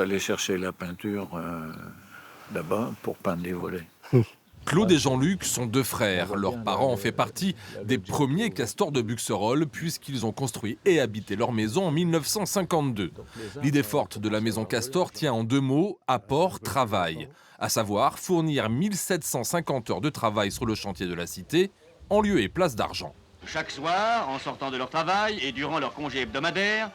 Aller chercher la peinture là-bas pour peindre les volets. Claude et Jean-Luc sont deux frères. Leurs parents ont fait partie des premiers castors de Buxerolles puisqu'ils ont construit et habité leur maison en 1952. L'idée forte de la maison Castor tient en deux mots, apport, travail. À savoir fournir 1750 heures de travail sur le chantier de la cité, en lieu et place d'argent. Chaque soir, en sortant de leur travail et durant leur congé hebdomadaire,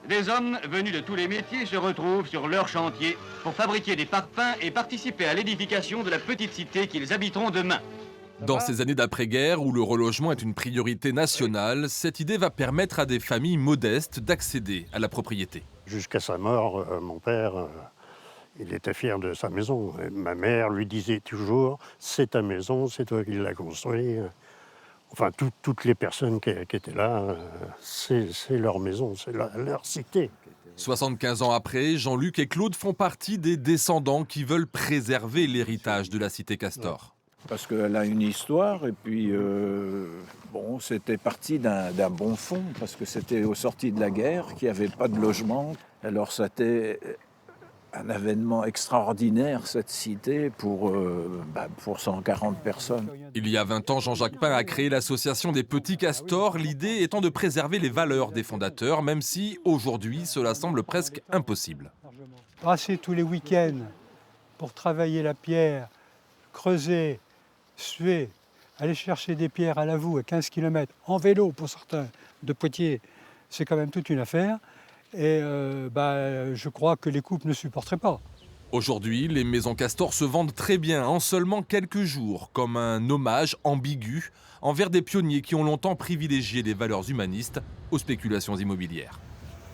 des hommes venus de tous les métiers se retrouvent sur leur chantier pour fabriquer des parpaings et participer à l'édification de la petite cité qu'ils habiteront demain. Dans ces années d'après-guerre où le relogement est une priorité nationale, cette idée va permettre à des familles modestes d'accéder à la propriété. Jusqu'à sa mort, mon père, il était fier de sa maison. Et ma mère lui disait toujours « c'est ta maison, c'est toi qui l'as construite ». Enfin, toutes les personnes qui étaient là, c'est leur maison, c'est leur cité. 75 ans après, Jean-Luc et Claude font partie des descendants qui veulent préserver l'héritage de la cité Castor. Parce qu'elle a une histoire et puis c'était parti d'un bon fond parce que c'était aux sorties de la guerre qu'il n'y avait pas de logement. Alors c'était un événement extraordinaire, cette cité, pour 140 personnes. Il y a 20 ans, Jean-Jacques Pain a créé l'association des Petits Castors, l'idée étant de préserver les valeurs des fondateurs, même si aujourd'hui cela semble presque impossible. Passer tous les week-ends pour travailler la pierre, creuser, suer, aller chercher des pierres à Lavoux à 15 km, en vélo pour certains, de Poitiers, c'est quand même toute une affaire. Et je crois que les couples ne supporteraient pas. Aujourd'hui, les maisons Castor se vendent très bien en seulement quelques jours, comme un hommage ambigu envers des pionniers qui ont longtemps privilégié les valeurs humanistes aux spéculations immobilières.